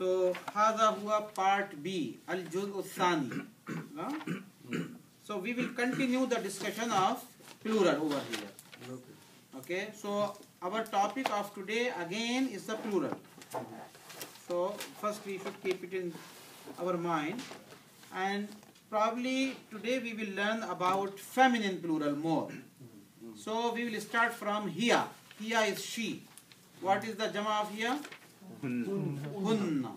So هذا هو part B الجزء الثاني. So we will continue the discussion of plural over here. Okay, so our topic of today again is the plural. So first we should keep it in our mind, and probably today we will learn about feminine plural more. So we will start from hiya. Hiya is she. What is the jama of hiya? Hunna.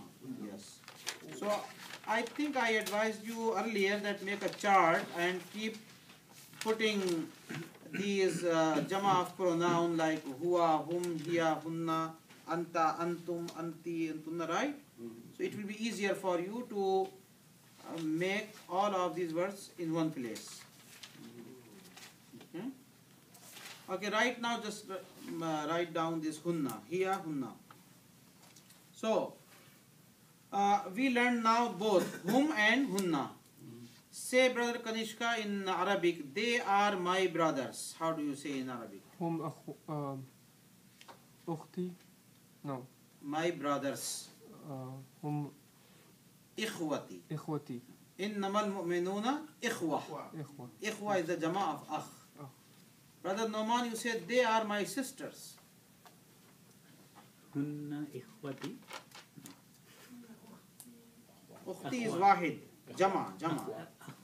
Yes. So I think I advised you earlier that make a chart and keep putting these jama of pronoun like huwa, hum, hiya, hunna, anta, antum, anti, antunna, right? So it will be easier for you to make all of these words in one place. Okay? Okay, right now just write down this hunna, hiya, hunna. So we learn now both hum and hunna. Say, brother Kanishka, in Arabic, they are my brothers. How do you say in Arabic? هم أختي. No. My brothers. هم إخوتي. إخوتي. إنما المؤمنون إخوة. إخوة. إخوة is the jama of akh. Brother Noman, you said they are my sisters. هن إخوتي. أختي is واحد. جمع.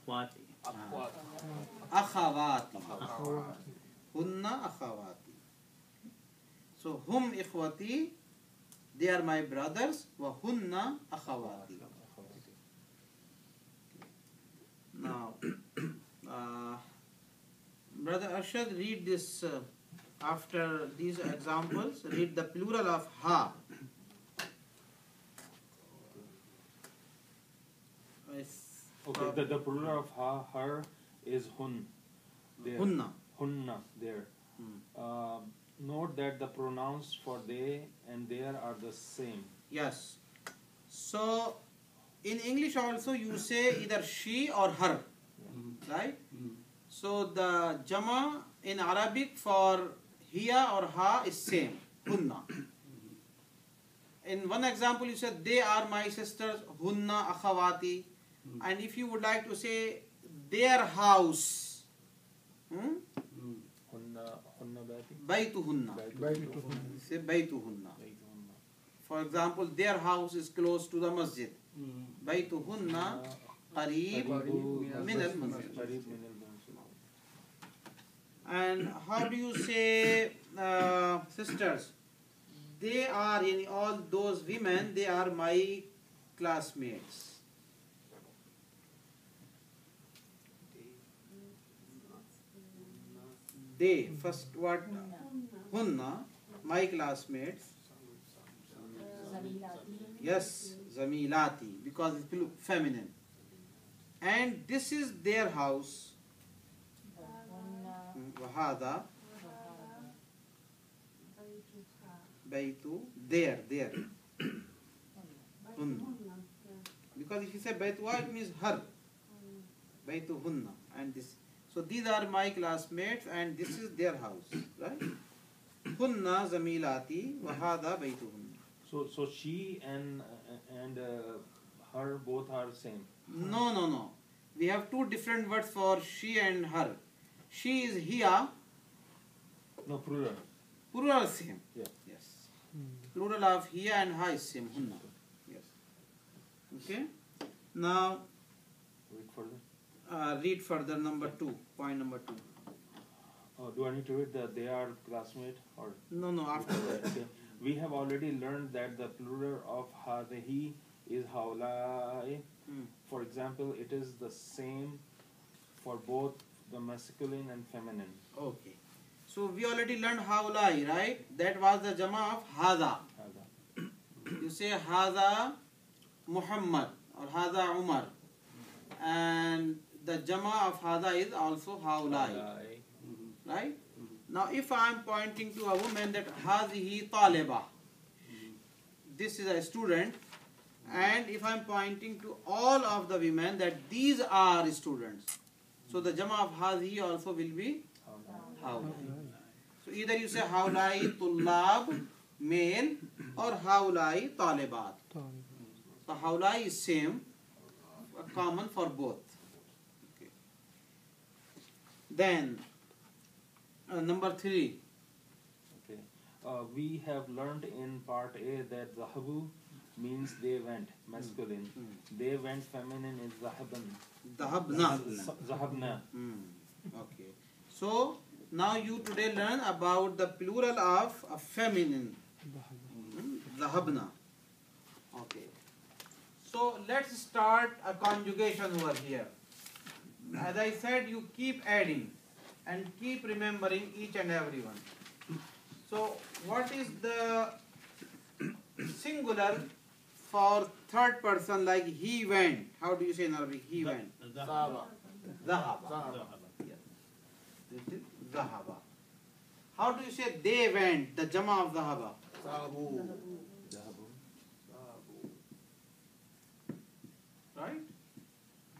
أخواتي. أخواتي. هن أخواتي. So hum إخوتي, they are my brothers. وهن أخواتي. Now, brother Arshad, read this after these examples. Read the plural of ha. Okay, the plural of her is hun. There. Hunna. Hunna, there. Note that the pronouns for they and there are the same. Yes. So, in English also you say either she or her. Right? So, the jama in Arabic for hiya or ha is same. Hunna. In one example you said they are my sisters. Hunna akhawati. And if you would like to say their house, baytuhunna. Say baytuhunna. For example, their house is close to the masjid. Baytuhunna qareeb min al-masjid. And how do you say sisters? They are, in all those women, they are my classmates. They, first what? Hunna, my classmates. Yes, zamilati, because it's feminine. And this is their house. Wahada. Baytu, there. Hunna. Because if you say baytuha, it means her. Baytu hunna. And this. So these are my classmates and this is their house, right? Hunna zamilati wa hada baytuhunna. So she and her both are same. No. We have two different words for she and her. She is hiya. No, plural. Plural same. Yeah. Yes. Plural of hiya and ha is same. Hunna. Yes. Okay. Now Read further. read further point number 2. Do I need to read that they are classmate or? No, after that. Okay. We have already learned that the plural of hadhihi is haulai. For example, it is the same for both the masculine and feminine. Okay. So we already learned haulai, right? That was the jama of hada. You say hada Muhammad or hada Umar. And the jama of hada is also haulai. Right? Now if I am pointing to a woman that hazihi taliba, this is a student, and if I am pointing to all of the women that these are students, so the jama of hazihi also will be haulai. So either you say haulai tullab male or haulai talibat. So haulai is same, common for both. Okay. Then number 3. Okay. We have learned in part A that zahabu means they went, masculine. They went, feminine is zahaban. Dhahabna. Zahabna. Okay. So now you today learn about the plural of a feminine. Dhahabna. Okay. So let's start a conjugation over here. As I said, you keep adding and keep remembering each and every one. So what is the singular for third person, like he went? How do you say in Arabic? He went. Zahaba. Zahaba. Yes. This is Zahaba. How do you say they went? The Jama of Zahaba. Zahabu. Right?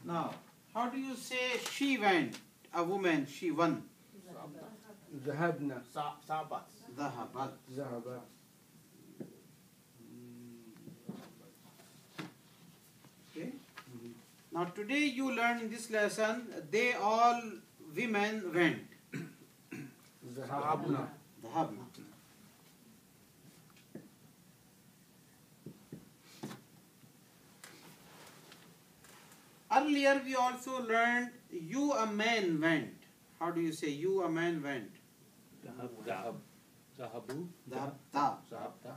Now, how do you say she went? A woman, she won. ذهبنا. Sabat. Zahabat. ذهبت. Okay? Now today you learn in this lesson, they all women went. ذهبنا. Dhahabna. Earlier we also learned you a man went. How do you say you a man went? Zahab. Zahabu. Dhahabta. Zahabta.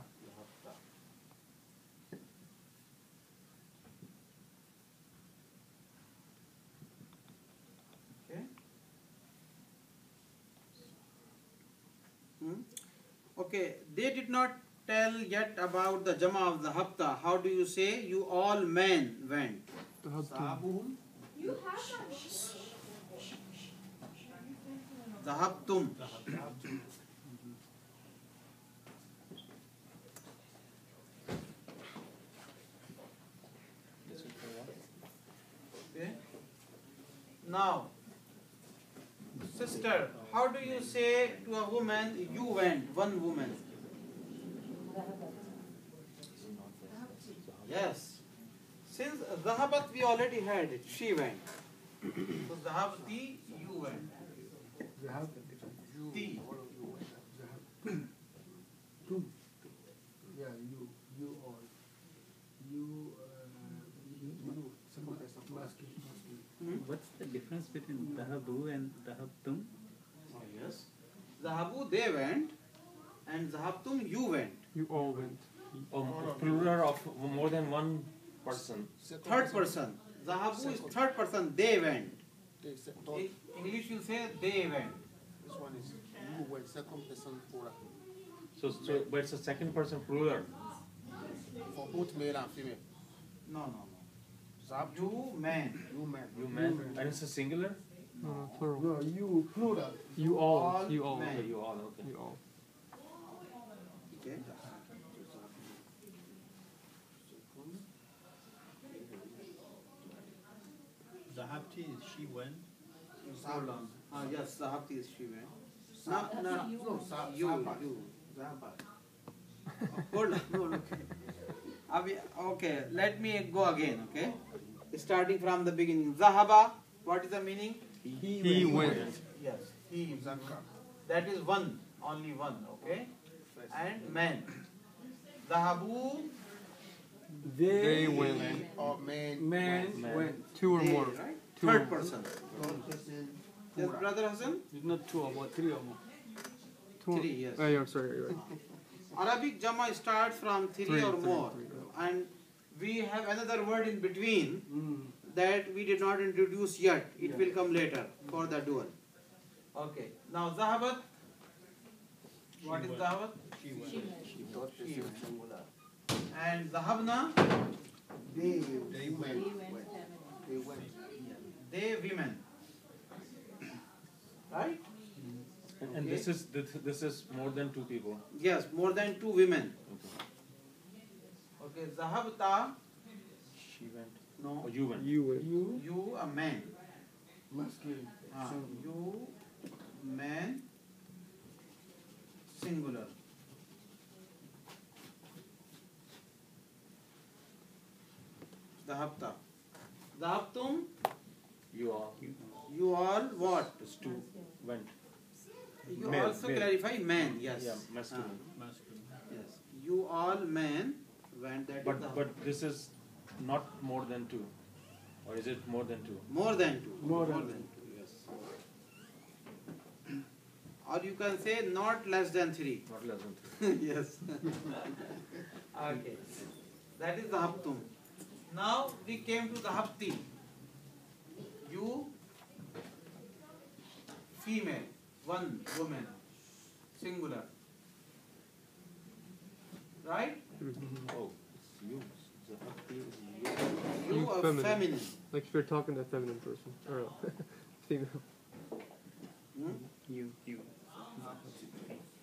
Okay. Okay, they did not tell yet about the Jama of the Hafta. How do you say you all men went? ذهبتم. Zahabtum. Okay. Now, sister, how do you say to a woman, you went, one woman? Yes. Since Zahabat we already had it, she went. So Zahabti, you went. ذهبت. Ti. ذهبتم. Yeah, you all. You, masculine. What's the difference between Dahabu and Dahabtum? Oh, yes. Zahabu, they went, and Zahabtum, you went. You all went. Plural of more than one person. Third person. Zahabu is third person, they went. Third. In English you say they went. This one is you went, second person plural. But it's a second person plural. For both male and female. No. You man. You man. You man. And it's a singular? No, plural. No, you plural. You all. You all. men. Okay, you all, okay. You all. Okay. Zahabti is she went. Hold on. Yes, Zahabti is she went. No, you. Zahabat. Hold on. No. Okay, let me go again, okay? Starting from the beginning. Zahaba, what is the meaning? He went. Yes, he. That is one, only one, okay? And man. Zahabu, They went. Or man. Man Man. went. Two or they, more. right? Two Third or more. person. Third person Yes, plural. Brother Hassan? It's not two or more. Three or more. Two. Three, yes. Oh, yeah, sorry. You're right. Arabic Jama starts from three or more. And we have another word in between that we did not introduce yet. It will come later for the dual. Okay. Now Zahabat. What is Zahabat? She went. Third person singular. And Zahabna, They They went. went. They went. they women. Right? And this is more than two people. Yes, more than two women. Okay, Zahabta, She went. no, Or you went. You went. you a man. Masculine. You man singular. Dhahabta. Dhahabtum, You all. you all what? It's two went. You Male, also male. clarify man, yes. Yeah, masculine. Masculine. Yes. You all men went, that is But Dhahabta. but this is not more than two, or is it more than two? More than two. More than two, yes. Or you can say not less than 3. Not less than three. Yes. Okay. That is the haptum. Now we came to the hapti. You, female, one woman, singular. Right? Oh, it's you. Zahabti is you. You are Feminine. feminine. Like if you're talking to a feminine person or female. Hmm? You.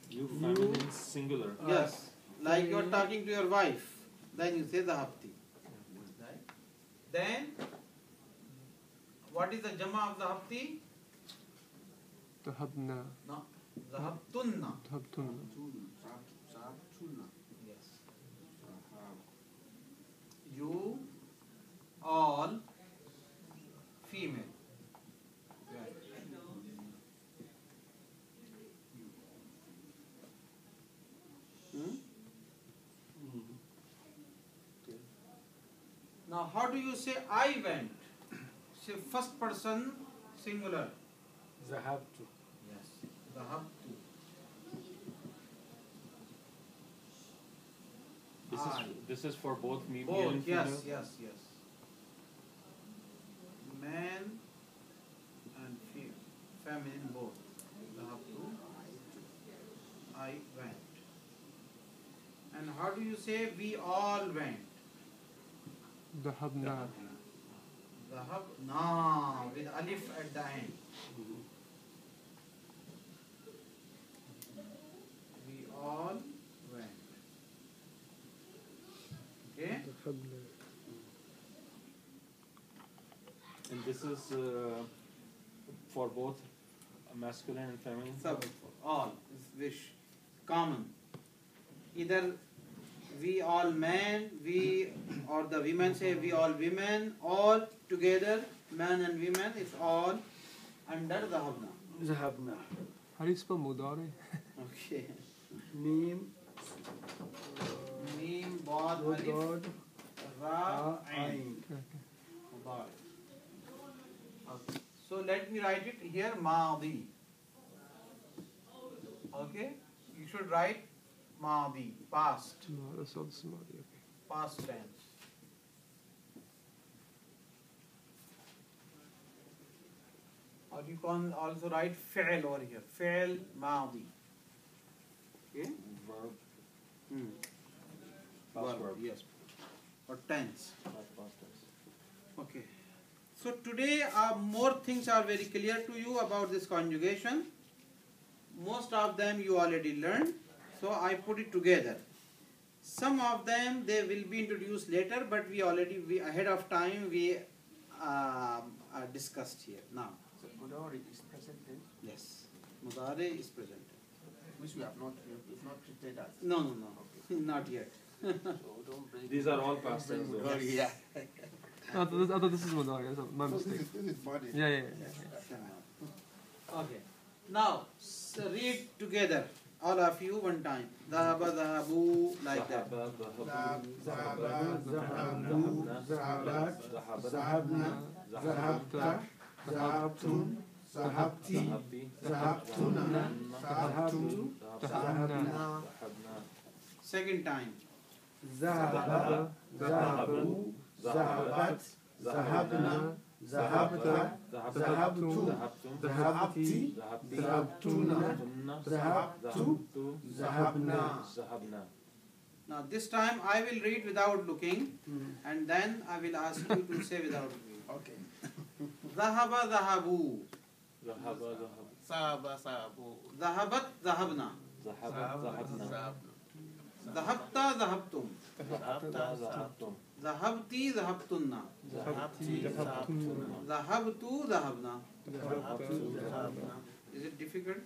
You feminine singular. Yes. Like you are talking to your wife. Then you say the hapti. Right? Then, what is the jama of the hapti? Dhahabna. No. The haptunna. Dhahabtunna. Yes. You all female. Hmm? Now, how do you say I went? Say first person singular. Zahabtu. Yes. Dhahabtu. This is for both male Both, and yes, female. yes. Man and feminine both. Dhahabtu. I went. And how do you say we all went? Dhahabna. Dhahabna with alif at the end. We all went. Okay? Dhahabna. And this is for both masculine and feminine. Sub, all is wish, common. Either we all men, we or the women say we all women, all together, men and women, it's all under the habna. Zahabna. How do you spell mudari? Okay. Mim. Mim, Bad, Alif, Dod. Ra, Ain. Ain. Mudar. Okay. So let me write it here, Maadi. Okay? You should write Maadi, past, No, that's all the samadhi. Okay. past tense. Or you can also write fi'l over here, fi'l Maadi. Okay? Verb. Verb, Verb. yes. Or tense. Not past tense. Okay. So today more things are very clear to you about this conjugation. Most of them you already learned. So I put it together. Some of them they will be introduced later, but we ahead of time we discussed here now. So Mudari is present tense, Yes, Mudare is present. which we have not treated as. No, not yet. So don't bring. These are all past tense though. Mudari, yeah. I thought this is mudari. That's my mistake. This is funny. Yeah. Okay. Now read together, all of you one time. Dhahaba, dhahabu, like that. Zahabna. Zahabta. Zahabtum. Zahabti. Zahabtuna. Zahabtu. Zahabna. Second time. Zahaba. Zahabu. Zahabat. Zahabna. Zahabta. Zahabtu. Zahabti. Zahabtuna. Zahabtu. Zahabna. Now this time I will read without looking, and then I will ask you to say without looking. Okay. Dhahaba, dhahabu. Sahaba. Sahabu. Dhahabat, dhahabna. Dhahabta, dhahabtum. Dhahabti, dhahabtunna. Dhahabtu, dhahabna. Is it difficult?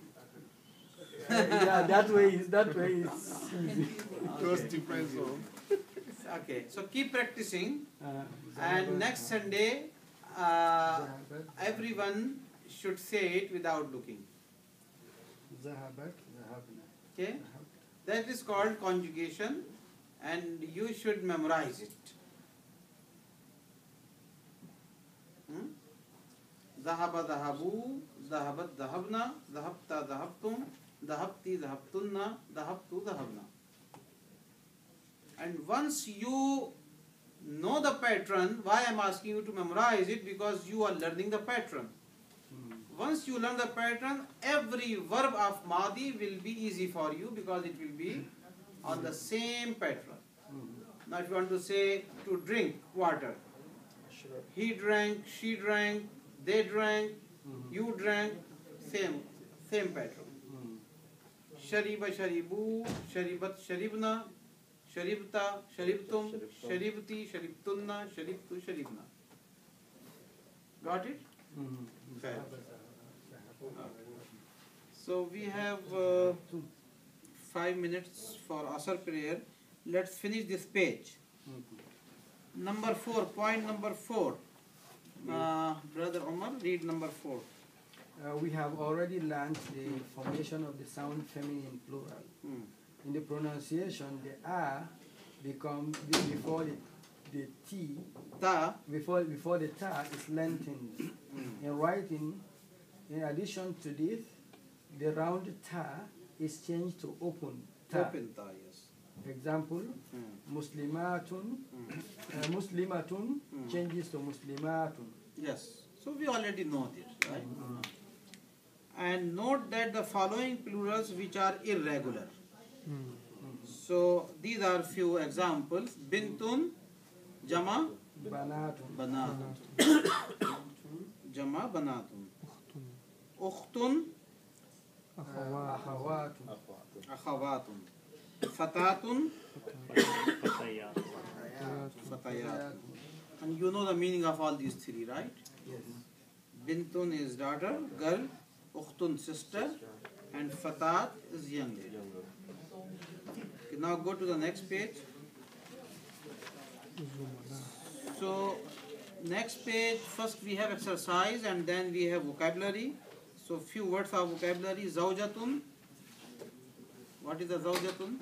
Yeah, that way is easy. Okay. Those different. So. Okay, so keep practicing, and ذهب next Sunday, ذهبت everyone should say it without looking. ذهبت ذهبنا Okay, ذهبت that is called conjugation, and you should memorize it. ذهب ذهبوا ذهبت ذهبنا ذهبت ذهبتم ذهبتي ذهبتن ذهبت ذهبنا. And once you know the pattern, why I am asking you to memorize it? Because you are learning the pattern. Once you learn the pattern, every verb of Madi will be easy for you because it will be on the same pattern. Now if you want to say to drink water, he drank, she drank, they drank, you drank, same pattern. Shariba sharibu, sharibat sharibna, sharibta sharibtum, sharibti sharibtunna, sharibtu sharibna. Got it? Fair. So we have 5 minutes for Asr prayer. Let's finish this page. Number 4, point number 4. Brother Omar, read number 4. We have already learned the formation of the sound feminine plural. In the pronunciation, the A becomes before the T, Ta, before the Ta is lengthened. In writing, in addition to this, the round Ta is changed to open Ta. open ta, yes. Example, Muslimatun, Muslimatun changes to Muslimatun. Yes. So we already know this, right? And note that the following plurals which are irregular. So these are few examples. Bintun, Jama, Banatun, Banatun. Jama, Banatun. Ukhtun, Akhawatun, Akhawatun. Fatatun, Fatayat. Fatayatun. And you know the meaning of all these three, right? Yes. Bintun is daughter, girl, Ukhtun sister, and Fatat is young lady. Okay, now go to the next page. So next page, first we have exercise and then we have vocabulary. So few words of vocabulary. Zawjatun. What is the zawjatun?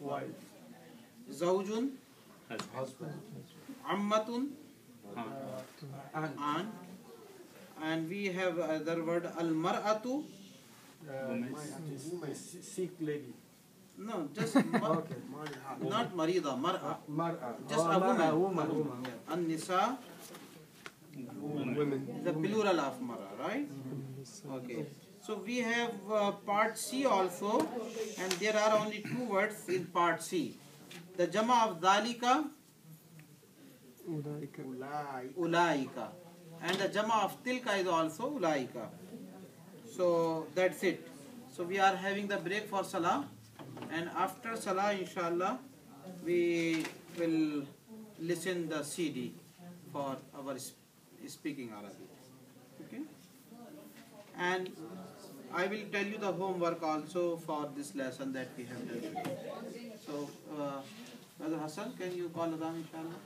Wife, Zawjun. Husband. Ammatun. aunt, And we have other word al-mar'atu. woman, sick lady. No, just Okay. not marida, mar'a. Mar'a. Just Oh, a mar'a, woman. woman. An-nisa, Women. the plural of mar'a, right? Okay. So we have part C also, and there are only 2 words in part C. The jama of dhalika, أولئك. ulaika, and the jama of tilka is also ulaika. So that's it. So we are having the break for salah, and after salah, inshallah, we will listen the CD for our speaking Arabic. Okay? And I will tell you the homework also for this lesson that we have done. So, Brother Hassan, can you call Adhan inshallah?